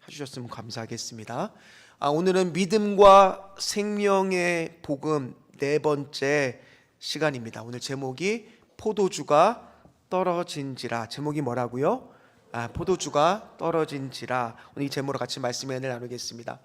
해주셨으면 감사하겠습니다. 오늘은 믿음과 생명의 복음 네 번째 시간입니다. 오늘 제목이 포도주가 떨어진지라. 제목이 뭐라고요? 포도주가 떨어진지라. 오늘 이 제목으로 같이 말씀의 은혜를 나누겠습니다.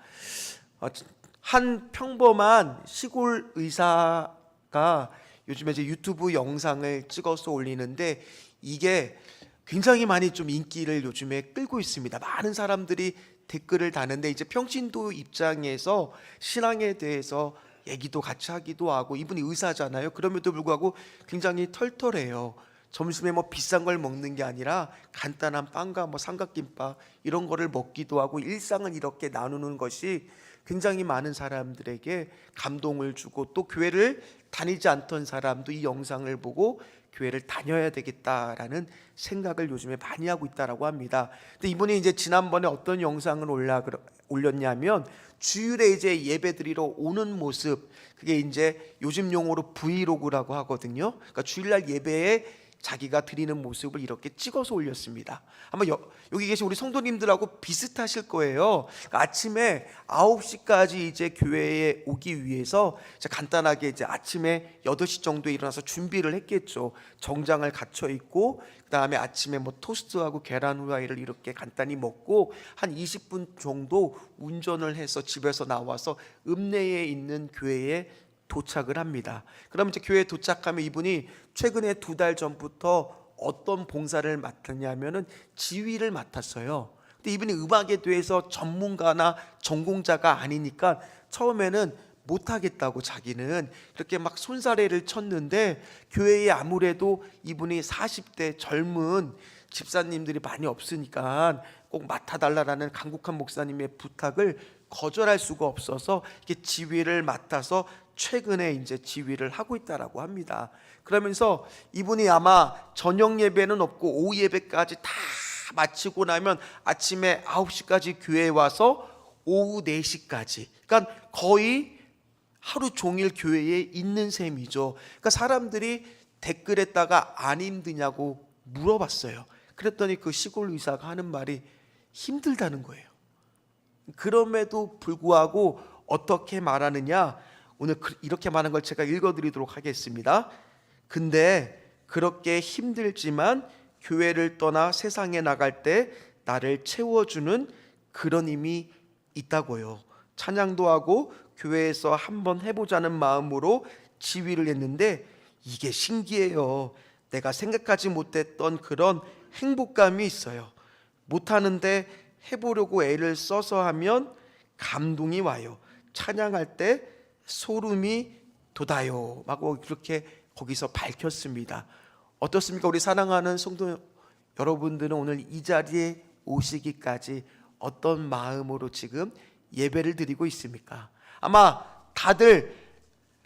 한 평범한 시골 의사가 요즘에 이제 유튜브 영상을 찍어서 올리는데 이게 굉장히 많이 좀 인기를 요즘에 끌고 있습니다. 많은 사람들이 댓글을 다는데 이제 평신도 입장에서 신앙에 대해서 얘기도 같이 하기도 하고, 이분이 의사잖아요. 그럼에도 불구하고 굉장히 털털해요. 점심에 뭐 비싼 걸 먹는 게 아니라 간단한 빵과 뭐 삼각김밥 이런 거를 먹기도 하고, 일상을 이렇게 나누는 것이 굉장히 많은 사람들에게 감동을 주고, 또 교회를 다니지 않던 사람도 이 영상을 보고 교회를 다녀야 되겠다라는 생각을 요즘에 많이 하고 있다라고 합니다. 근데 이분이 이제 지난번에 어떤 영상을 올렸냐면, 주일에 이제 예배 드리러 오는 모습, 그게 이제 요즘 용어로 브이로그라고 하거든요. 그러니까 주일날 예배에 자기가 드리는 모습을 이렇게 찍어서 올렸습니다. 아마 여기 계신 우리 성도님들하고 비슷하실 거예요. 그러니까 아침에 9시까지 이제 교회에 오기 위해서 간단하게 이제 아침에 8시 정도에 일어나서 준비를 했겠죠. 정장을 갖춰 입고, 그 다음에 아침에 뭐 토스트하고 계란 후라이를 이렇게 간단히 먹고 한 20분 정도 운전을 해서 집에서 나와서 읍내에 있는 교회에 도착을 합니다. 그럼 이제 교회에 도착하면 이분이 최근에 2달 전부터 어떤 봉사를 맡았냐면은 지휘를 맡았어요. 근데 이분이 음악에 대해서 전문가나 전공자가 아니니까 처음에는 못하겠다고 자기는 그렇게 막 손사래를 쳤는데, 교회에 아무래도 이분이 40대 젊은 집사님들이 많이 없으니까 꼭 맡아달라는 강국한 목사님의 부탁을 거절할 수가 없어서 이렇게 지휘를 맡아서 최근에 이제 지휘를 하고 있다라고 합니다. 그러면서 이분이 아마 저녁 예배는 없고 오후 예배까지 다 마치고 나면 아침에 9시까지 교회에 와서 오후 4시까지, 그러니까 거의 하루 종일 교회에 있는 셈이죠. 그러니까 사람들이 댓글에다가 안 힘드냐고 물어봤어요. 그랬더니 그 시골 의사가 하는 말이 힘들다는 거예요. 그럼에도 불구하고 어떻게 말하느냐, 오늘 이렇게 말한 걸 제가 읽어드리도록 하겠습니다. 근데 그렇게 힘들지만 교회를 떠나 세상에 나갈 때 나를 채워주는 그런 힘이 있다고요. 찬양도 하고 교회에서 한번 해보자는 마음으로 지휘를 했는데 이게 신기해요. 내가 생각하지 못했던 그런 행복감이 있어요. 못하는데 해보려고 애를 써서 하면 감동이 와요. 찬양할 때 소름이 돋아요 하고 그렇게 거기서 밝혔습니다. 어떻습니까? 우리 사랑하는 성도 여러분들은 오늘 이 자리에 오시기까지 어떤 마음으로 지금 예배를 드리고 있습니까? 아마 다들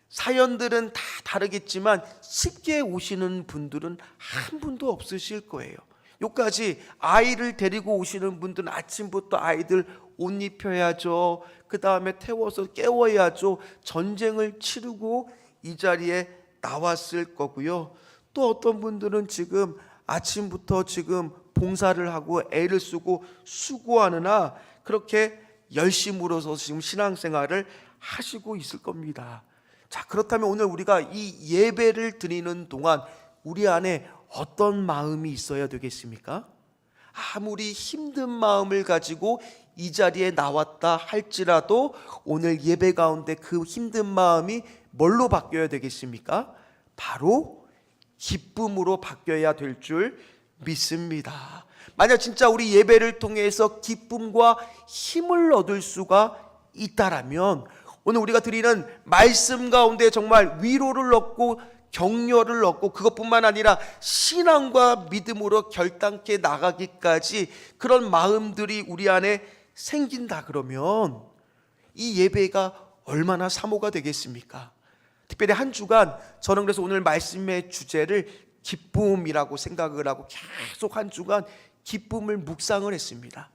사연들은 다 다르겠지만 쉽게 오시는 분들은 한 분도 없으실 거예요. 여기까지 아이를 데리고 오시는 분들은 아침부터 아이들 옷 입혀야죠. 그 다음에 태워서 깨워야죠. 전쟁을 치르고 이 자리에 나왔을 거고요. 또 어떤 분들은 지금 아침부터 지금 봉사를 하고 애를 쓰고 수고하느라 그렇게 열심으로서 지금 신앙생활을 하시고 있을 겁니다. 자, 그렇다면 오늘 우리가 이 예배를 드리는 동안 우리 안에 어떤 마음이 있어야 되겠습니까? 아무리 힘든 마음을 가지고 이 자리에 나왔다 할지라도 오늘 예배 가운데 그 힘든 마음이 뭘로 바뀌어야 되겠습니까? 바로 기쁨으로 바뀌어야 될 줄 믿습니다. 만약 진짜 우리 예배를 통해서 기쁨과 힘을 얻을 수가 있다라면 오늘 우리가 드리는 말씀 가운데 정말 위로를 얻고 격려를 얻고, 그것뿐만 아니라 신앙과 믿음으로 결단케 나가기까지 그런 마음들이 우리 안에 생긴다 그러면 이 예배가 얼마나 사모가 되겠습니까? 특별히 한 주간 저는 그래서 오늘 말씀의 주제를 기쁨이라고 생각을 하고 계속 한 주간 기쁨을 묵상을 했습니다.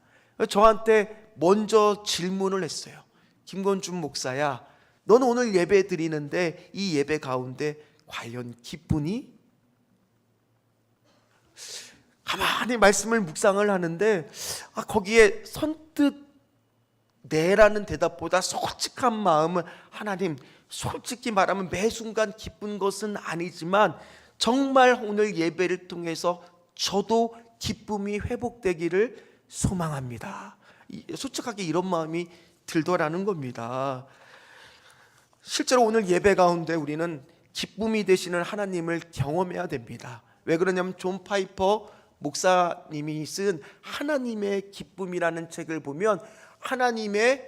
저한테 먼저 질문을 했어요. 김건준 목사야, 너는 오늘 예배 드리는데 이 예배 가운데 과연 기쁘니? 가만히 말씀을 묵상을 하는데 거기에 선뜻 네라는 대답보다 솔직한 마음은 하나님, 솔직히 말하면 매 순간 기쁜 것은 아니지만 정말 오늘 예배를 통해서 저도 기쁨이 회복되기를 소망합니다. 솔직하게 이런 마음이 들더라는 겁니다. 실제로 오늘 예배 가운데 우리는 기쁨이 되시는 하나님을 경험해야 됩니다. 왜 그러냐면 존 파이퍼 목사님이 쓴 하나님의 기쁨이라는 책을 보면 하나님은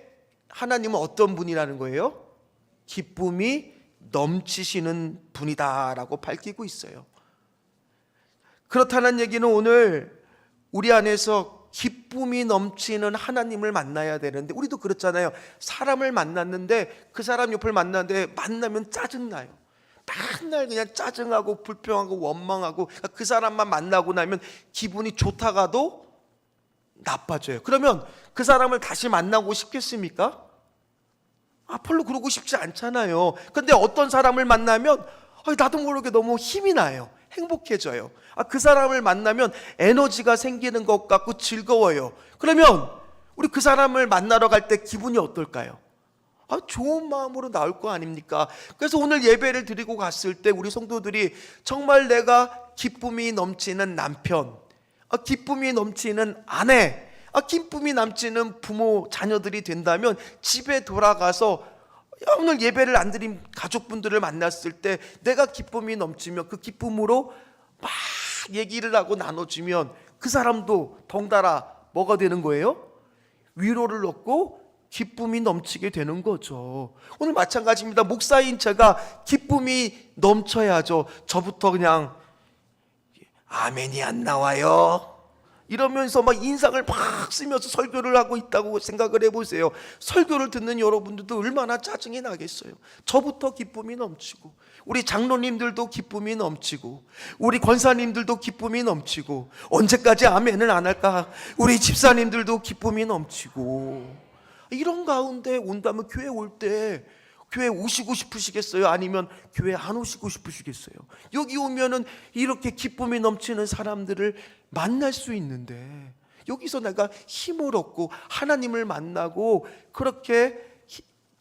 어떤 분이라는 거예요? 기쁨이 넘치시는 분이다라고 밝히고 있어요. 그렇다는 얘기는 오늘 우리 안에서 기쁨이 넘치는 하나님을 만나야 되는데, 우리도 그렇잖아요. 사람을 만났는데 그 사람 옆을 만났는데 만나면 짜증나요. 맨날 그냥 짜증하고 불평하고 원망하고, 그 사람만 만나고 나면 기분이 좋다가도 나빠져요. 그러면 그 사람을 다시 만나고 싶겠습니까? 별로 그러고 싶지 않잖아요. 근데 어떤 사람을 만나면 나도 모르게 너무 힘이 나요. 행복해져요. 그 사람을 만나면 에너지가 생기는 것 같고 즐거워요. 그러면 우리 그 사람을 만나러 갈 때 기분이 어떨까요? 좋은 마음으로 나올 거 아닙니까? 그래서 오늘 예배를 드리고 갔을 때 우리 성도들이 정말 내가 기쁨이 넘치는 남편, 기쁨이 넘치는 아내, 기쁨이 넘치는 부모, 자녀들이 된다면 집에 돌아가서 오늘 예배를 안 드린 가족분들을 만났을 때 내가 기쁨이 넘치면 그 기쁨으로 막 얘기를 하고 나눠주면 그 사람도 덩달아 뭐가 되는 거예요? 위로를 얻고 기쁨이 넘치게 되는 거죠. 오늘 마찬가지입니다. 목사인 제가 기쁨이 넘쳐야죠. 저부터 그냥 아멘이 안 나와요 이러면서 막 인상을 막 쓰면서 설교를 하고 있다고 생각을 해보세요. 설교를 듣는 여러분들도 얼마나 짜증이 나겠어요. 저부터 기쁨이 넘치고, 우리 장로님들도 기쁨이 넘치고, 우리 권사님들도 기쁨이 넘치고, 언제까지 아멘을 안 할까? 우리 집사님들도 기쁨이 넘치고, 이런 가운데 온다면 교회 올 때 교회 오시고 싶으시겠어요? 아니면 교회 안 오시고 싶으시겠어요? 여기 오면은 이렇게 기쁨이 넘치는 사람들을 만날 수 있는데, 여기서 내가 힘을 얻고 하나님을 만나고 그렇게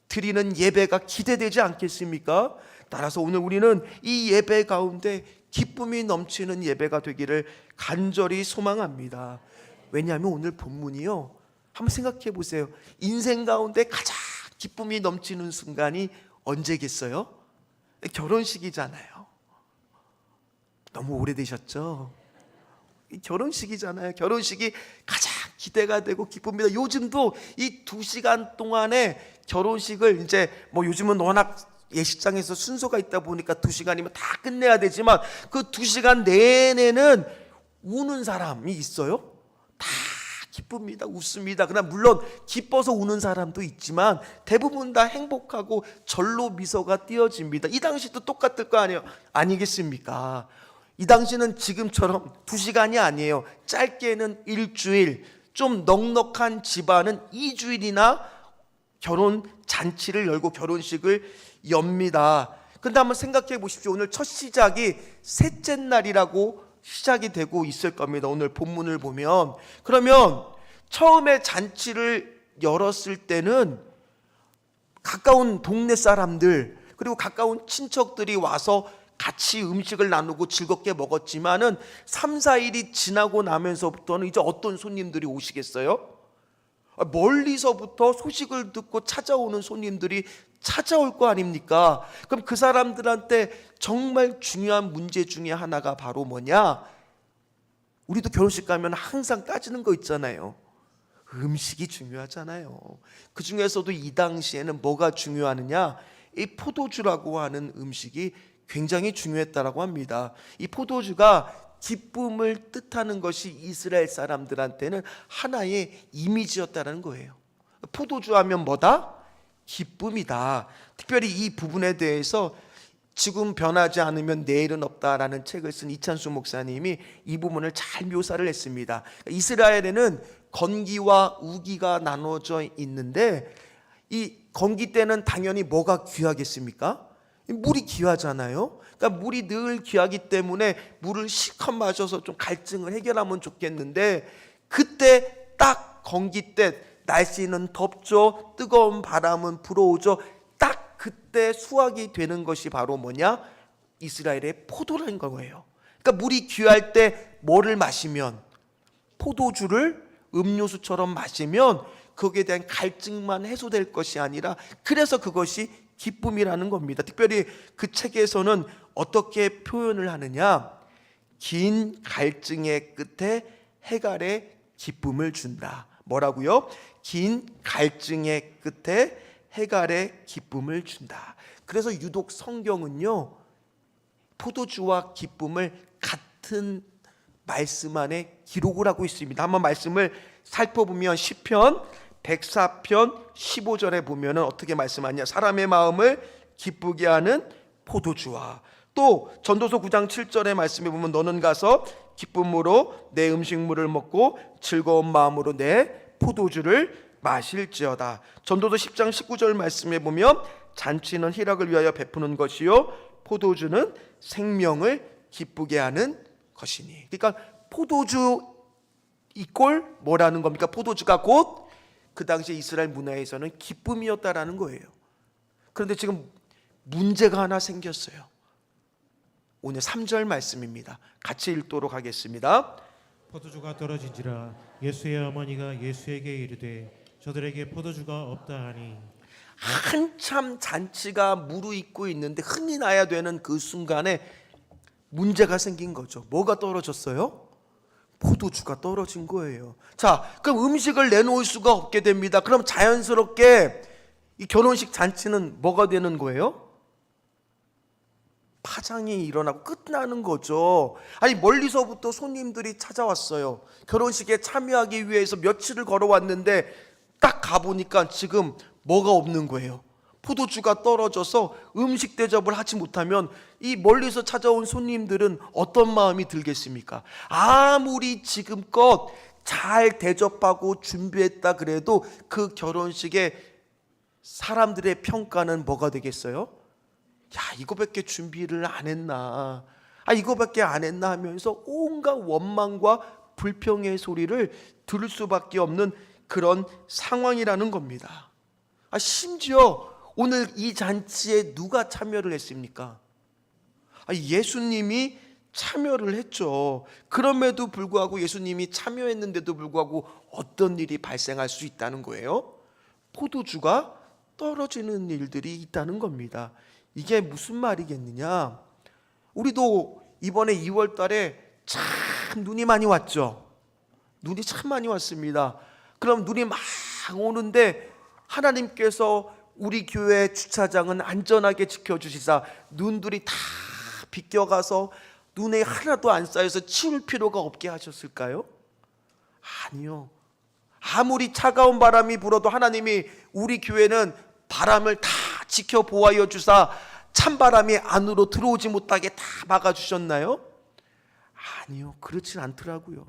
드리는 예배가 기대되지 않겠습니까? 따라서 오늘 우리는 이 예배 가운데 기쁨이 넘치는 예배가 되기를 간절히 소망합니다. 왜냐하면 오늘 본문이요, 한번 생각해 보세요. 인생 가운데 가장 기쁨이 넘치는 순간이 언제겠어요? 결혼식이잖아요. 너무 오래되셨죠? 결혼식이잖아요. 결혼식이 가장 기대가 되고 기쁩니다. 요즘도 이 2시간 동안에 결혼식을 이제 요즘은 워낙 예식장에서 순서가 있다 보니까 2시간이면 다 끝내야 되지만 그 2시간 내내는 우는 사람이 있어요? 다 기쁩니다. 웃습니다. 그러나 물론 기뻐서 우는 사람도 있지만 대부분 다 행복하고 절로 미소가 띄어집니다. 이 당시도 똑같을 거 아니겠습니까? 이 당시는 지금처럼 2시간이 아니에요. 짧게는 일주일, 좀 넉넉한 집안은 2주일이나 결혼 잔치를 열고 결혼식을 엽니다. 근데 한번 생각해 보십시오. 오늘 첫 시작이 셋째 날이라고 시작이 되고 있을 겁니다. 오늘 본문을 보면. 그러면 처음에 잔치를 열었을 때는 가까운 동네 사람들 그리고 가까운 친척들이 와서 같이 음식을 나누고 즐겁게 먹었지만은 3, 4일이 지나고 나면서부터는 이제 어떤 손님들이 오시겠어요? 멀리서부터 소식을 듣고 찾아오는 손님들이 찾아올 거 아닙니까? 그럼 그 사람들한테 정말 중요한 문제 중에 하나가 바로 뭐냐? 우리도 결혼식 가면 항상 따지는 거 있잖아요. 음식이 중요하잖아요. 그 중에서도 이 당시에는 뭐가 중요하느냐? 이 포도주라고 하는 음식이 굉장히 중요했다라고 합니다. 이 포도주가 기쁨을 뜻하는 것이 이스라엘 사람들한테는 하나의 이미지였다는 거예요. 포도주 하면 뭐다? 기쁨이다. 특별히 이 부분에 대해서 지금 변하지 않으면 내일은 없다라는 책을 쓴 이찬수 목사님이 이 부분을 잘 묘사를 했습니다. 이스라엘에는 건기와 우기가 나눠져 있는데 이 건기 때는 당연히 뭐가 귀하겠습니까? 물이 귀하잖아요. 그러니까 물이 늘 귀하기 때문에 물을 실컷 마셔서 좀 갈증을 해결하면 좋겠는데, 그때 딱 건기 때 날씨는 덥죠. 뜨거운 바람은 불어오죠. 딱 그때 수확이 되는 것이 바로 뭐냐? 이스라엘의 포도라는 거예요. 그러니까 물이 귀할 때 뭐를 마시면, 포도주를 음료수처럼 마시면 거기에 대한 갈증만 해소될 것이 아니라, 그래서 그것이 기쁨이라는 겁니다. 특별히 그 책에서는 어떻게 표현을 하느냐? 긴 갈증의 끝에 해갈의 기쁨을 준다. 뭐라고요? 긴 갈증의 끝에 해갈의 기쁨을 준다. 그래서 유독 성경은요, 포도주와 기쁨을 같은 말씀 안에 기록을 하고 있습니다. 한번 말씀을 살펴보면 시편 104편 15절에 보면은 어떻게 말씀하냐? 사람의 마음을 기쁘게 하는 포도주와, 또 전도서 9장 7절의 말씀에 보면 너는 가서 기쁨으로 내 음식물을 먹고 즐거운 마음으로 내 포도주를 마실지어다. 전도서 10장 19절 말씀에 보면 잔치는 희락을 위하여 베푸는 것이요 포도주는 생명을 기쁘게 하는 것이니. 그러니까 포도주 이꼴 뭐라는 겁니까? 포도주가 곧 그 당시 이스라엘 문화에서는 기쁨이었다라는 거예요. 그런데 지금 문제가 하나 생겼어요. 오늘 3절 말씀입니다. 같이 읽도록 하겠습니다. 포도주가 떨어진지라 예수의 어머니가 예수에게 이르되 저들에게 포도주가 없다 하니. 한참 잔치가 무르익고 있는데 흥이 나야 되는 그 순간에 문제가 생긴 거죠. 뭐가 떨어졌어요? 포도주가 떨어진 거예요. 자, 그럼 음식을 내놓을 수가 없게 됩니다. 그럼 자연스럽게 이 결혼식 잔치는 뭐가 되는 거예요? 파장이 일어나고 끝나는 거죠. 아니, 멀리서부터 손님들이 찾아왔어요. 결혼식에 참여하기 위해서 며칠을 걸어왔는데 딱 가보니까 지금 뭐가 없는 거예요? 포도주가 떨어져서 음식 대접을 하지 못하면 이 멀리서 찾아온 손님들은 어떤 마음이 들겠습니까? 아무리 지금껏 잘 대접하고 준비했다 그래도 그 결혼식에 사람들의 평가는 뭐가 되겠어요? 야, 이거밖에 준비를 안 했나? 이거밖에 안 했나 하면서 온갖 원망과 불평의 소리를 들을 수밖에 없는 그런 상황이라는 겁니다. 심지어 오늘 이 잔치에 누가 참여를 했습니까? 예수님이 참여를 했죠. 그럼에도 불구하고 예수님이 참여했는데도 불구하고 어떤 일이 발생할 수 있다는 거예요? 포도주가 떨어지는 일들이 있다는 겁니다. 이게 무슨 말이겠느냐? 우리도 이번에 2월 달에 참 눈이 많이 왔죠. 눈이 참 많이 왔습니다. 그럼 눈이 막 오는데 하나님께서 우리 교회 주차장은 안전하게 지켜주시사 눈들이 다 비껴가서 눈에 하나도 안 쌓여서 치울 필요가 없게 하셨을까요? 아니요. 아무리 차가운 바람이 불어도 하나님이 우리 교회는 바람을 다 지켜 보호하여 주사 찬바람이 안으로 들어오지 못하게 다 막아주셨나요? 아니요, 그렇진 않더라고요.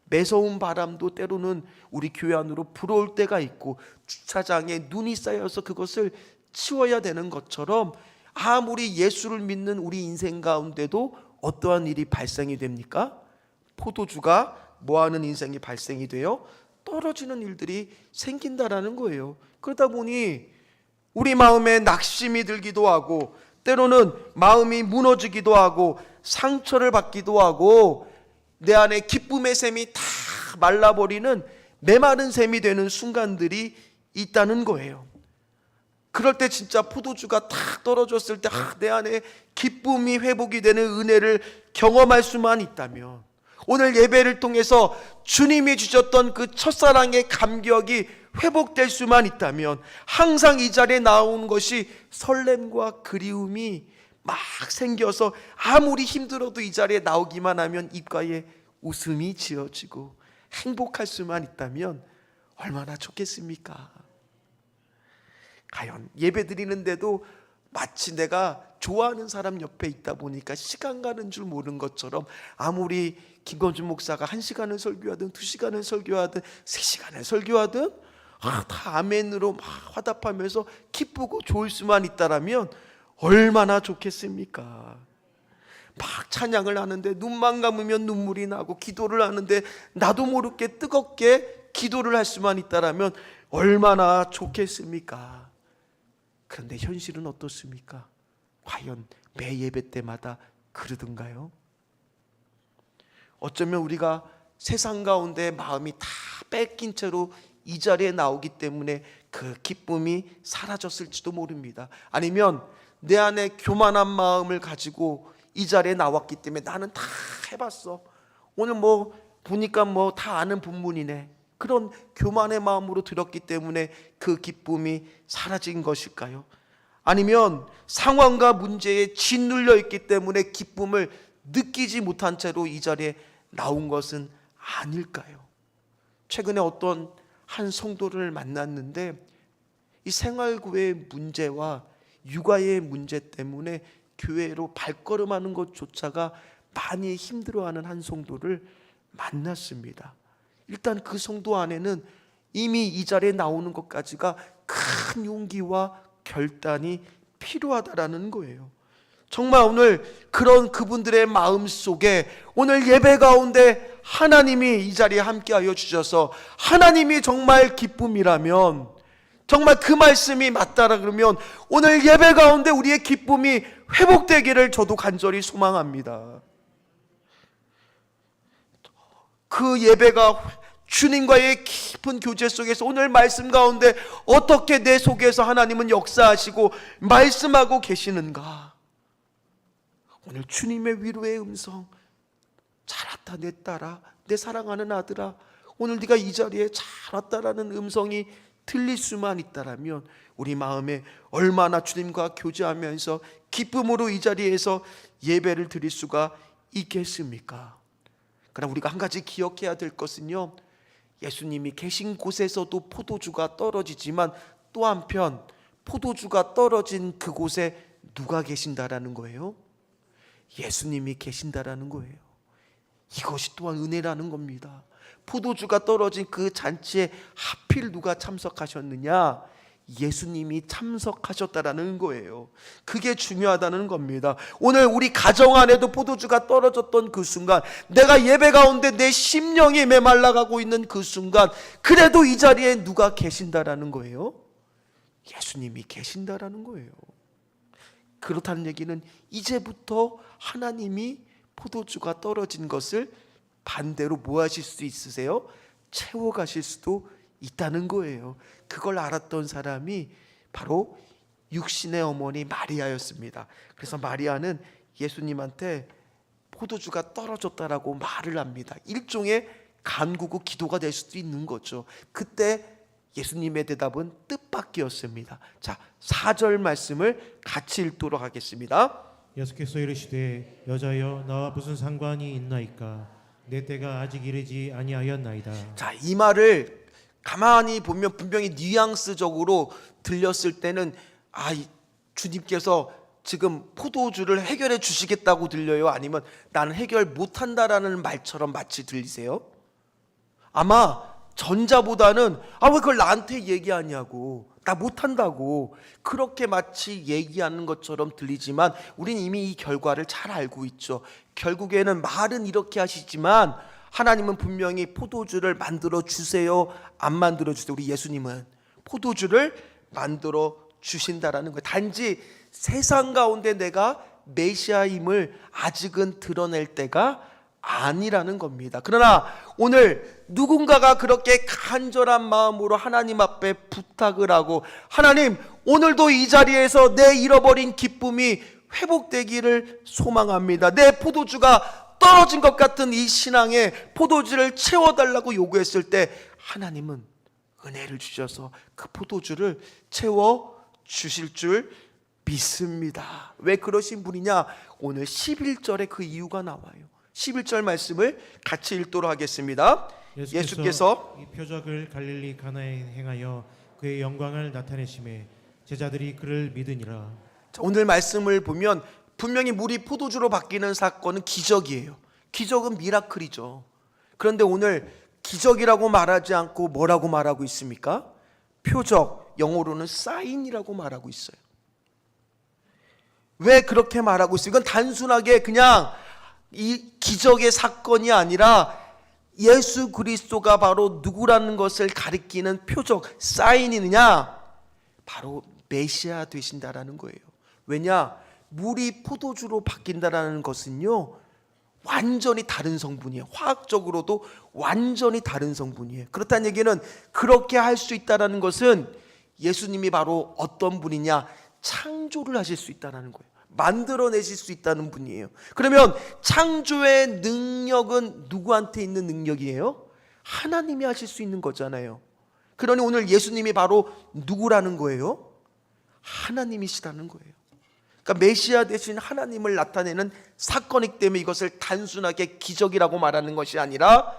매서운 바람도 때로는 우리 교회 안으로 불어올 때가 있고 주차장에 눈이 쌓여서 그것을 치워야 되는 것처럼 아무리 예수를 믿는 우리 인생 가운데도 어떠한 일이 발생이 됩니까? 포도주가 뭐하는 인생이 발생이 돼요? 떨어지는 일들이 생긴다라는 거예요. 그러다 보니 우리 마음에 낙심이 들기도 하고 때로는 마음이 무너지기도 하고 상처를 받기도 하고 내 안에 기쁨의 샘이 다 말라버리는 메마른 샘이 되는 순간들이 있다는 거예요. 그럴 때 진짜 포도주가 탁 떨어졌을 때 내 안에 기쁨이 회복이 되는 은혜를 경험할 수만 있다면, 오늘 예배를 통해서 주님이 주셨던 그 첫사랑의 감격이 회복될 수만 있다면, 항상 이 자리에 나온 것이 설렘과 그리움이 막 생겨서 아무리 힘들어도 이 자리에 나오기만 하면 입가에 웃음이 지어지고 행복할 수만 있다면 얼마나 좋겠습니까? 과연 예배 드리는데도 마치 내가 좋아하는 사람 옆에 있다 보니까 시간 가는 줄 모르는 것처럼, 아무리 김건준 목사가 1시간을 설교하든 2시간을 설교하든 3시간을 설교하든 다 아멘으로 막 화답하면서 기쁘고 좋을 수만 있다라면 얼마나 좋겠습니까? 막 찬양을 하는데 눈만 감으면 눈물이 나고 기도를 하는데 나도 모르게 뜨겁게 기도를 할 수만 있다라면 얼마나 좋겠습니까? 그런데 현실은 어떻습니까? 과연 매 예배 때마다 그러던가요? 어쩌면 우리가 세상 가운데 마음이 다 뺏긴 채로 이 자리에 나오기 때문에 그 기쁨이 사라졌을지도 모릅니다. 아니면 내 안에 교만한 마음을 가지고 이 자리에 나왔기 때문에 나는 다 해봤어, 오늘 뭐 보니까 뭐 다 아는 본문이네, 그런 교만의 마음으로 들었기 때문에 그 기쁨이 사라진 것일까요? 아니면 상황과 문제에 짓눌려 있기 때문에 기쁨을 느끼지 못한 채로 이 자리에 나온 것은 아닐까요? 최근에 어떤 한 성도를 만났는데 이 생활고의 문제와 육아의 문제 때문에 교회로 발걸음하는 것조차가 많이 힘들어하는 한 성도를 만났습니다. 일단 그 성도 안에는 이미 이 자리에 나오는 것까지가 큰 용기와 결단이 필요하다라는 거예요. 정말 오늘 그런 그분들의 마음 속에 오늘 예배 가운데 하나님이 이 자리에 함께하여 주셔서 하나님이 정말 기쁨이라면, 정말 그 말씀이 맞다라 그러면 오늘 예배 가운데 우리의 기쁨이 회복되기를 저도 간절히 소망합니다. 그 예배가 주님과의 깊은 교제 속에서 오늘 말씀 가운데 어떻게 내 속에서 하나님은 역사하시고 말씀하고 계시는가? 오늘 주님의 위로의 음성, 잘 왔다 내 딸아, 내 사랑하는 아들아, 오늘 네가 이 자리에 잘 왔다라는 음성이 들릴 수만 있다라면 우리 마음에 얼마나 주님과 교제하면서 기쁨으로 이 자리에서 예배를 드릴 수가 있겠습니까? 그러나 우리가 한 가지 기억해야 될 것은요, 예수님이 계신 곳에서도 포도주가 떨어지지만 또 한편 포도주가 떨어진 그곳에 누가 계신다라는 거예요? 예수님이 계신다라는 거예요. 이것이 또한 은혜라는 겁니다. 포도주가 떨어진 그 잔치에 하필 누가 참석하셨느냐? 예수님이 참석하셨다라는 거예요. 그게 중요하다는 겁니다. 오늘 우리 가정 안에도 포도주가 떨어졌던 그 순간, 내가 예배 가운데 내 심령이 메말라가고 있는 그 순간, 그래도 이 자리에 누가 계신다라는 거예요? 예수님이 계신다라는 거예요. 그렇다는 얘기는 이제부터 하나님이 포도주가 떨어진 것을 반대로 뭐 하실 수 있으세요? 채워가실 수도 있다는 거예요. 그걸 알았던 사람이 바로 육신의 어머니 마리아였습니다. 그래서 마리아는 예수님한테 포도주가 떨어졌다라고 말을 합니다. 일종의 간구고 기도가 될 수도 있는 거죠. 그때 예수님의 대답은 뜻밖이었습니다. 자, 4절 말씀을 같이 읽도록 하겠습니다. 예수께서 이르시되 여자여 나와 무슨 상관이 있나이까 내 때가 아직 이르지 아니하였나이다. 자, 이 말을 가만히 보면 분명히 뉘앙스적으로 들렸을 때는 주님께서 지금 포도주를 해결해 주시겠다고 들려요? 아니면 나는 해결 못한다라는 말처럼 마치 들리세요? 아마 전자보다는 왜 그걸 나한테 얘기하냐고, 나 못한다고, 그렇게 마치 얘기하는 것처럼 들리지만 우리는 이미 이 결과를 잘 알고 있죠. 결국에는 말은 이렇게 하시지만 하나님은 분명히 포도주를 만들어 주세요, 안 만들어 주세요? 우리 예수님은 포도주를 만들어 주신다라는 거예요. 단지 세상 가운데 내가 메시아임을 아직은 드러낼 때가 아니라는 겁니다. 그러나 오늘 누군가가 그렇게 간절한 마음으로 하나님 앞에 부탁을 하고, 하나님 오늘도 이 자리에서 내 잃어버린 기쁨이 회복되기를 소망합니다, 내 포도주가 떨어진 것 같은 이 신앙에 포도주를 채워달라고 요구했을 때 하나님은 은혜를 주셔서 그 포도주를 채워주실 줄 믿습니다. 왜 그러신 분이냐? 오늘 11절에 그 이유가 나와요. 11절 말씀을 같이 읽도록 하겠습니다. 예수께서 이 표적을 갈릴리 가나에 행하여 그의 영광을 나타내심에 제자들이 그를 믿으니라. 오늘 말씀을 보면 분명히 물이 포도주로 바뀌는 사건은 기적이에요. 기적은 미라클이죠. 그런데 오늘 기적이라고 말하지 않고 뭐라고 말하고 있습니까? 표적, 영어로는 사인이라고 말하고 있어요. 왜 그렇게 말하고 있어요? 이건 단순하게 그냥 이 기적의 사건이 아니라 예수 그리스도가 바로 누구라는 것을 가리키는 표적, 사인이느냐? 바로 메시아 되신다라는 거예요. 왜냐? 물이 포도주로 바뀐다라는 것은요, 완전히 다른 성분이에요. 화학적으로도 완전히 다른 성분이에요. 그렇다는 얘기는 그렇게 할 수 있다는 것은 예수님이 바로 어떤 분이냐? 창조를 하실 수 있다는 거예요. 만들어내실 수 있다는 분이에요. 그러면 창조의 능력은 누구한테 있는 능력이에요? 하나님이 하실 수 있는 거잖아요. 그러니 오늘 예수님이 바로 누구라는 거예요? 하나님이시라는 거예요. 그러니까 메시아 대신 하나님을 나타내는 사건이기 때문에 이것을 단순하게 기적이라고 말하는 것이 아니라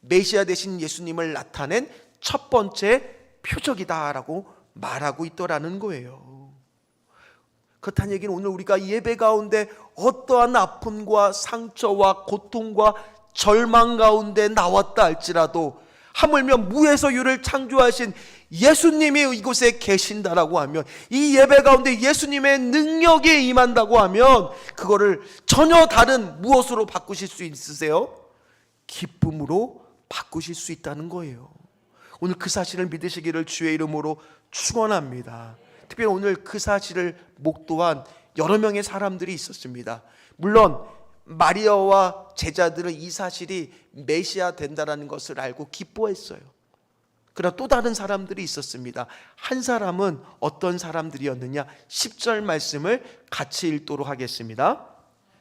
메시아 대신 예수님을 나타낸 첫 번째 표적이다라고 말하고 있더라는 거예요. 그렇다는 얘기는 오늘 우리가 예배 가운데 어떠한 아픔과 상처와 고통과 절망 가운데 나왔다 할지라도 하물며 무에서 유를 창조하신 예수님이 이곳에 계신다라고 하면, 이 예배 가운데 예수님의 능력이 임한다고 하면 그거를 전혀 다른 무엇으로 바꾸실 수 있으세요? 기쁨으로 바꾸실 수 있다는 거예요. 오늘 그 사실을 믿으시기를 주의 이름으로 축원합니다. 특별히 오늘 그 사실을 목도한 여러 명의 사람들이 있었습니다. 물론 마리아와 제자들은 이 사실이 메시아 된다라는 것을 알고 기뻐했어요. 그러나 또 다른 사람들이 있었습니다. 한 사람은 어떤 사람들이었느냐? 10절 말씀을 같이 읽도록 하겠습니다.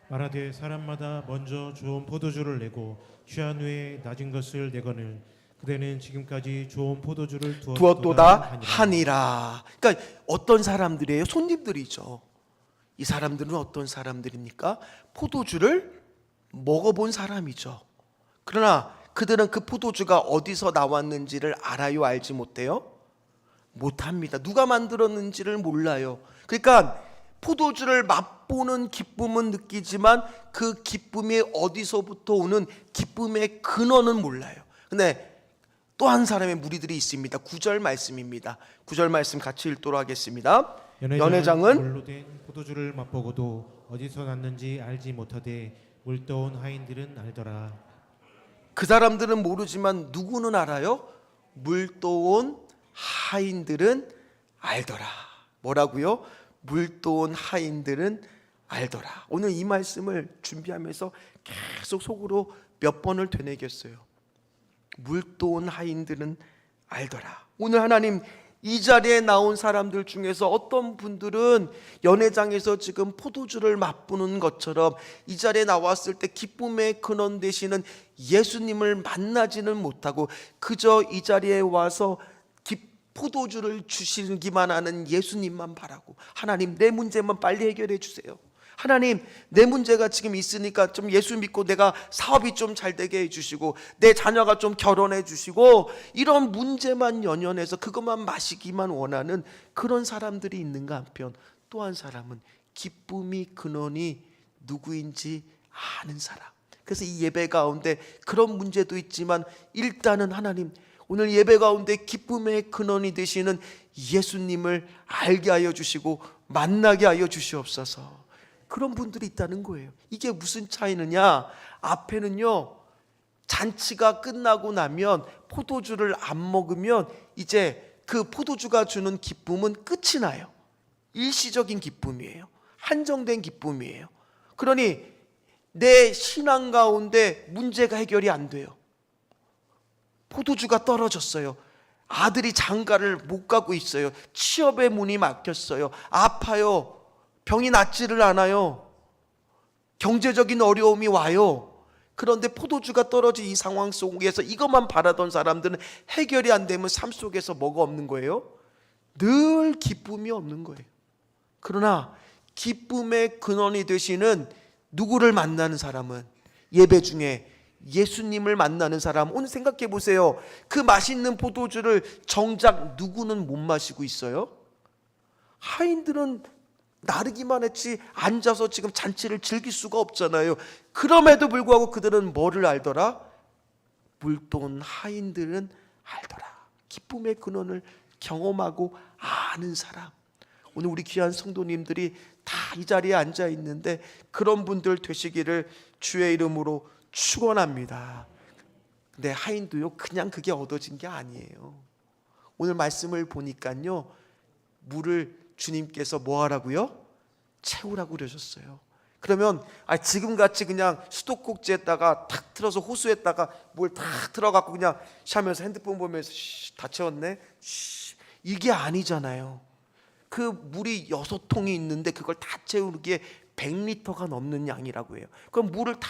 말하되 사람마다 먼저 좋은 포도주를 내고 취한 후에 낮은 것을 내거늘 그대는 지금까지 좋은 포도주를 두었도다 하니라. 그러니까 어떤 사람들이에요? 손님들이죠. 이 사람들은 어떤 사람들입니까? 포도주를 먹어본 사람이죠. 그러나 그들은 그 포도주가 어디서 나왔는지를 알아요? 알지 못해요? 못합니다. 누가 만들었는지를 몰라요. 그러니까 포도주를 맛보는 기쁨은 느끼지만 그 기쁨이 어디서부터 오는 기쁨의 근원은 몰라요. 근데 또 한 사람의 무리들이 있습니다. 9절 말씀입니다. 9절 말씀 같이 읽도록 하겠습니다. 연회장은 물로 된 포도주를 맛보고도 어디서 났는지 알지 못하되 물떠온 하인들은 알더라. 그 사람들은 모르지만 누구는 알아요? 물떠온 하인들은 알더라. 뭐라고요? 물떠온 하인들은 알더라. 오늘 이 말씀을 준비하면서 계속 속으로 몇 번을 되뇌겼어요. 물떠온 하인들은 알더라. 오늘 하나님 이 자리에 나온 사람들 중에서 어떤 분들은 연회장에서 지금 포도주를 맛보는 것처럼 이 자리에 나왔을 때 기쁨의 근원 되시는 예수님을 만나지는 못하고 그저 이 자리에 와서 포도주를 주시기만 하는 예수님만 바라고, 하나님 내 문제만 빨리 해결해 주세요. 하나님 내 문제가 지금 있으니까 좀 예수 믿고 내가 사업이 좀 잘 되게 해주시고 내 자녀가 좀 결혼해 주시고, 이런 문제만 연연해서 그것만 마시기만 원하는 그런 사람들이 있는가 한편, 또 한 사람은 기쁨이 근원이 누구인지 아는 사람. 그래서 이 예배 가운데 그런 문제도 있지만 일단은 하나님 오늘 예배 가운데 기쁨의 근원이 되시는 예수님을 알게 하여 주시고 만나게 하여 주시옵소서. 그런 분들이 있다는 거예요. 이게 무슨 차이느냐? 앞에는요, 잔치가 끝나고 나면 포도주를 안 먹으면 이제 그 포도주가 주는 기쁨은 끝이 나요. 일시적인 기쁨이에요. 한정된 기쁨이에요. 그러니 내 신앙 가운데 문제가 해결이 안 돼요. 포도주가 떨어졌어요. 아들이 장가를 못 가고 있어요. 취업의 문이 막혔어요. 아파요. 병이 낫지를 않아요. 경제적인 어려움이 와요. 그런데 포도주가 떨어진 이 상황 속에서 이것만 바라던 사람들은 해결이 안 되면 삶 속에서 뭐가 없는 거예요? 늘 기쁨이 없는 거예요. 그러나 기쁨의 근원이 되시는 누구를 만나는 사람은, 예배 중에 예수님을 만나는 사람, 오늘 생각해 보세요. 그 맛있는 포도주를 정작 누구는 못 마시고 있어요? 하인들은 나르기만 했지 앉아서 지금 잔치를 즐길 수가 없잖아요. 그럼에도 불구하고 그들은 뭐를 알더라? 물떠온 하인들은 알더라. 기쁨의 근원을 경험하고 아는 사람. 오늘 우리 귀한 성도님들이 다 이 자리에 앉아 있는데 그런 분들 되시기를 주의 이름으로 축원합니다. 근데 하인도요 그냥 그게 얻어진 게 아니에요. 오늘 말씀을 보니까요 물을 주님께서 뭐 하라고요? 채우라고 그러셨어요. 그러면 지금같이 그냥 수도꼭지에다가 탁 틀어서 호수에다가 물 탁 들어갖고 그냥 쉬면서 핸드폰 보면서 다 채웠네 이게 아니잖아요. 그 물이 6통이 있는데 그걸 다 채우기에 100리터가 넘는 양이라고 해요. 그럼 물을 다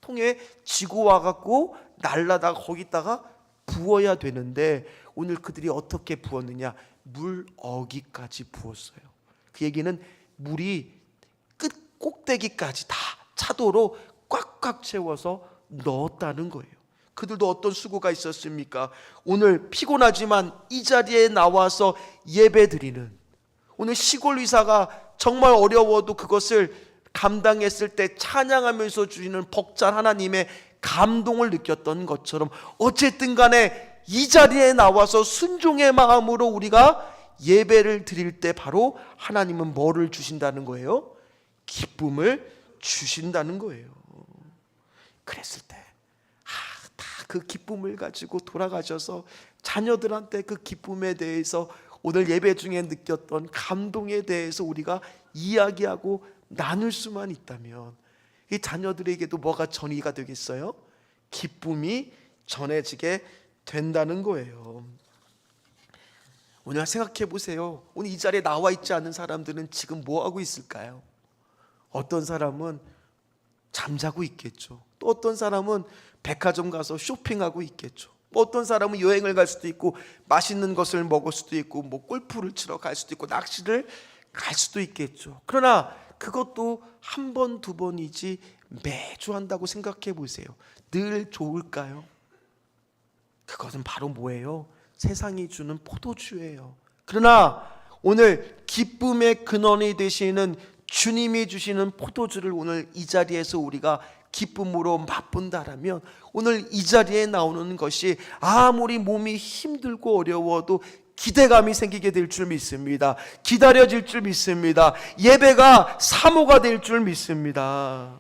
통에 지고 와갖고 날라다가 거기다가 부어야 되는데 오늘 그들이 어떻게 부었느냐? 물 어기까지 부었어요. 그 얘기는 물이 끝 꼭대기까지 다 차도로 꽉꽉 채워서 넣었다는 거예요. 그들도 어떤 수고가 있었습니까? 오늘 피곤하지만 이 자리에 나와서 예배드리는, 오늘 시골 의사가 정말 어려워도 그것을 감당했을 때 찬양하면서 주시는 벅찬 하나님의 감동을 느꼈던 것처럼 어쨌든 간에 이 자리에 나와서 순종의 마음으로 우리가 예배를 드릴 때 바로 하나님은 뭐를 주신다는 거예요? 기쁨을 주신다는 거예요. 그랬을 때 다 그 기쁨을 가지고 돌아가셔서 자녀들한테 그 기쁨에 대해서 오늘 예배 중에 느꼈던 감동에 대해서 우리가 이야기하고 나눌 수만 있다면 이 자녀들에게도 뭐가 전이가 되겠어요? 기쁨이 전해지게 된다는 거예요. 오늘 생각해 보세요. 오늘 이 자리에 나와 있지 않은 사람들은 지금 뭐 하고 있을까요? 어떤 사람은 잠자고 있겠죠. 또 어떤 사람은 백화점 가서 쇼핑하고 있겠죠. 어떤 사람은 여행을 갈 수도 있고 맛있는 것을 먹을 수도 있고 뭐 골프를 치러 갈 수도 있고 낚시를 갈 수도 있겠죠. 그러나 그것도 한 번, 두 번이지 매주 한다고 생각해 보세요. 늘 좋을까요? 그것은 바로 뭐예요? 세상이 주는 포도주예요. 그러나 오늘 기쁨의 근원이 되시는 주님이 주시는 포도주를 오늘 이 자리에서 우리가 기쁨으로 맛본다라면 오늘 이 자리에 나오는 것이 아무리 몸이 힘들고 어려워도 기대감이 생기게 될 줄 믿습니다. 기다려질 줄 믿습니다. 예배가 사모가 될 줄 믿습니다.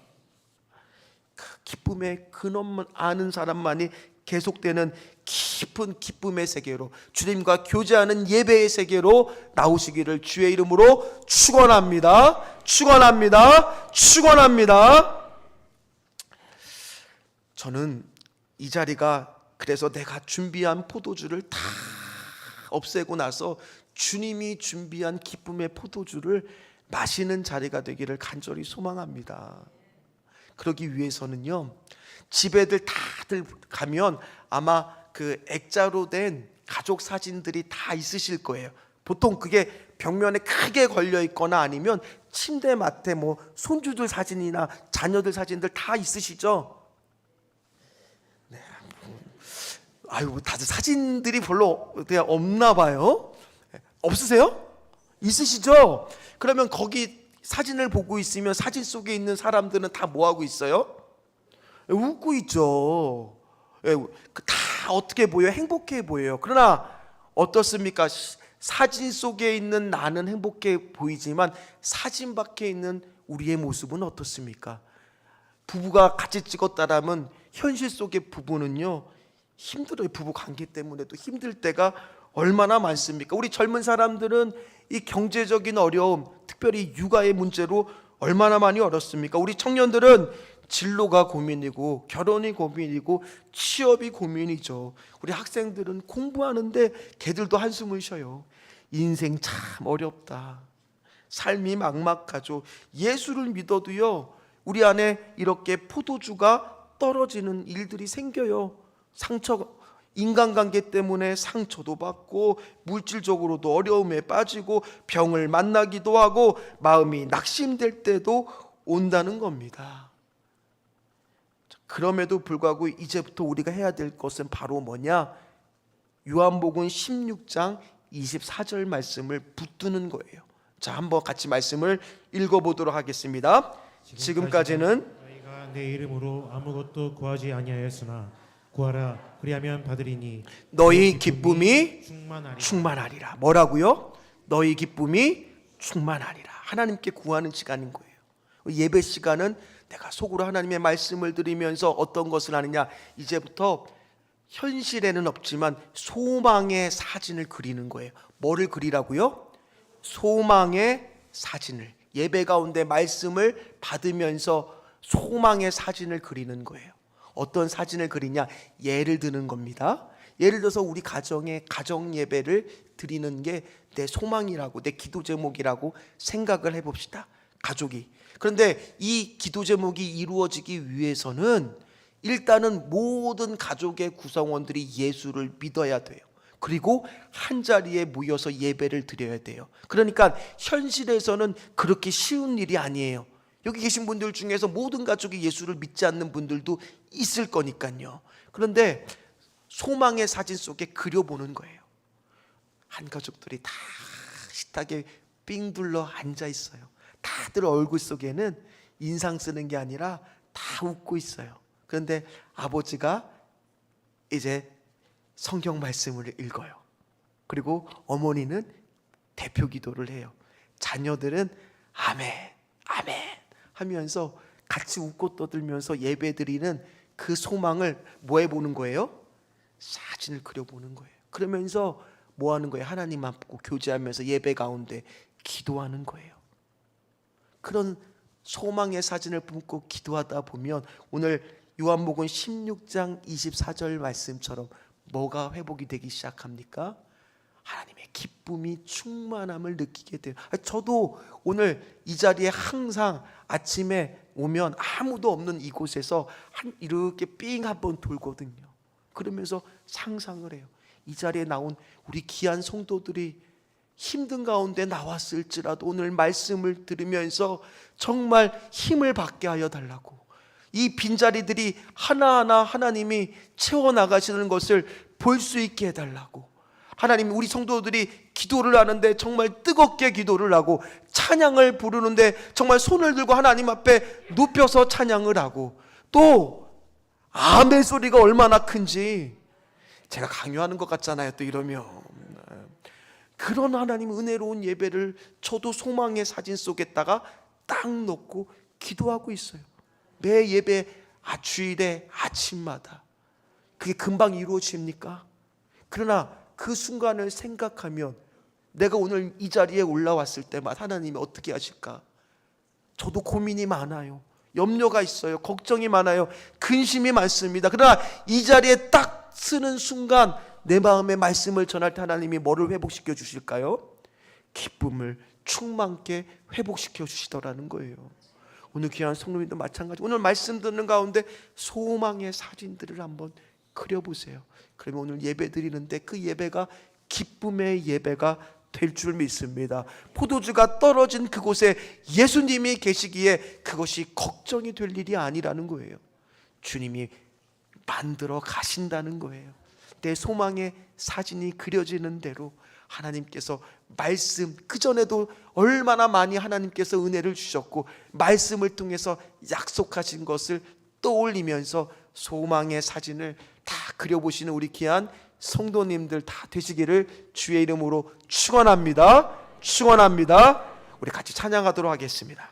그 기쁨의 근원만 아는 사람만이 계속되는 깊은 기쁨의 세계로, 주님과 교제하는 예배의 세계로 나오시기를 주의 이름으로 축원합니다. 축원합니다. 축원합니다. 저는 이 자리가 그래서 내가 준비한 포도주를 다 없애고 나서 주님이 준비한 기쁨의 포도주를 마시는 자리가 되기를 간절히 소망합니다. 그러기 위해서는요, 집에들 다들 가면 아마 그 액자로 된 가족 사진들이 다 있으실 거예요. 보통 그게 벽면에 크게 걸려 있거나 아니면 침대 맡에 뭐 손주들 사진이나 자녀들 사진들 다 있으시죠? 네. 아유, 다들 사진들이 별로 그냥 없나 봐요. 없으세요? 있으시죠? 그러면 거기 사진을 보고 있으면 사진 속에 있는 사람들은 다 뭐 하고 있어요? 웃고 있죠. 다 어떻게 보여요? 행복해 보여요. 그러나 어떻습니까? 사진 속에 있는 나는 행복해 보이지만 사진 밖에 있는 우리의 모습은 어떻습니까? 부부가 같이 찍었다라면 현실 속의 부부는요 힘들어요. 부부 관계 때문에도 힘들 때가 얼마나 많습니까? 우리 젊은 사람들은 이 경제적인 어려움, 특별히 육아의 문제로 얼마나 많이 어렵습니까? 우리 청년들은 진로가 고민이고 결혼이 고민이고 취업이 고민이죠. 우리 학생들은 공부하는데 걔들도 한숨을 쉬어요. 인생 참 어렵다. 삶이 막막하죠. 예수를 믿어도요 우리 안에 이렇게 포도주가 떨어지는 일들이 생겨요. 인간관계 때문에 상처도 받고 물질적으로도 어려움에 빠지고 병을 만나기도 하고 마음이 낙심될 때도 온다는 겁니다. 그럼에도 불구하고 이제부터 우리가 해야 될 것은 바로 뭐냐? 요한복음 16장 24절 말씀을 붙드는 거예요. 자, 한번 같이 말씀을 읽어보도록 하겠습니다. 지금까지는 너희가 내 이름으로 아무것도 구하지 아니하였으나 구하라 그리하면 받으리니 너희 기쁨이 충만하리라. 충만하리라. 뭐라고요? 너희 기쁨이 충만하리라. 하나님께 구하는 시간인 거예요. 예배 시간은 내가 속으로 하나님의 말씀을 드리면서 어떤 것을 하느냐? 이제부터 현실에는 없지만 소망의 사진을 그리는 거예요. 뭐를 그리라고요? 소망의 사진을. 예배 가운데 말씀을 받으면서 소망의 사진을 그리는 거예요. 어떤 사진을 그리냐? 예를 드는 겁니다. 예를 들어서 우리 가정에 가정 예배를 드리는 게 내 소망이라고, 내 기도 제목이라고 생각을 해봅시다. 가족이. 그런데 이 기도 제목이 이루어지기 위해서는 일단은 모든 가족의 구성원들이 예수를 믿어야 돼요. 그리고 한 자리에 모여서 예배를 드려야 돼요. 그러니까 현실에서는 그렇게 쉬운 일이 아니에요. 여기 계신 분들 중에서 모든 가족이 예수를 믿지 않는 분들도 있을 거니까요. 그런데 소망의 사진 속에 그려보는 거예요. 한 가족들이 다 식탁에 삥 둘러 앉아 있어요. 다들 얼굴 속에는 인상 쓰는 게 아니라 다 웃고 있어요. 그런데 아버지가 이제 성경 말씀을 읽어요. 그리고 어머니는 대표 기도를 해요. 자녀들은 아멘, 아멘 하면서 같이 웃고 떠들면서 예배드리는 그 소망을 뭐 해보는 거예요? 사진을 그려보는 거예요. 그러면서 뭐 하는 거예요? 하나님 앞고 교제하면서 예배 가운데 기도하는 거예요. 그런 소망의 사진을 품고 기도하다 보면 오늘 요한복음 16장 24절 말씀처럼 뭐가 회복이 되기 시작합니까? 하나님의 기쁨이 충만함을 느끼게 돼요. 저도 오늘 이 자리에 항상 아침에 오면 아무도 없는 이곳에서 이렇게 삥 한번 돌거든요. 그러면서 상상을 해요. 이 자리에 나온 우리 귀한 성도들이 힘든 가운데 나왔을지라도 오늘 말씀을 들으면서 정말 힘을 받게 하여 달라고, 이 빈자리들이 하나하나 하나님이 채워나가시는 것을 볼 수 있게 해달라고, 하나님 우리 성도들이 기도를 하는데 정말 뜨겁게 기도를 하고 찬양을 부르는데 정말 손을 들고 하나님 앞에 눕혀서 찬양을 하고, 또 아멘 소리가 얼마나 큰지 제가 강요하는 것 같잖아요. 또 이러면 그런 하나님 은혜로운 예배를 저도 소망의 사진 속에다가 딱 넣고 기도하고 있어요. 매 예배 주일에 아침마다. 그게 금방 이루어집니까? 그러나 그 순간을 생각하면 내가 오늘 이 자리에 올라왔을 때마다 하나님이 어떻게 하실까? 저도 고민이 많아요. 염려가 있어요. 걱정이 많아요. 근심이 많습니다. 그러나 이 자리에 딱 쓰는 순간 내 마음의 말씀을 전할 때 하나님이 뭐를 회복시켜 주실까요? 기쁨을 충만케 회복시켜 주시더라는 거예요. 오늘 귀한 성도님도 마찬가지. 오늘 말씀 듣는 가운데 소망의 사진들을 한번 그려보세요. 그러면 오늘 예배 드리는데 그 예배가 기쁨의 예배가 될 줄 믿습니다. 포도주가 떨어진 그곳에 예수님이 계시기에 그것이 걱정이 될 일이 아니라는 거예요. 주님이 만들어 가신다는 거예요. 내 소망의 사진이 그려지는 대로 하나님께서 말씀, 그전에도 얼마나 많이 하나님께서 은혜를 주셨고 말씀을 통해서 약속하신 것을 떠올리면서 소망의 사진을 다 그려보시는 우리 귀한 성도님들 다 되시기를 주의 이름으로 축원합니다. 축원합니다. 우리 같이 찬양하도록 하겠습니다.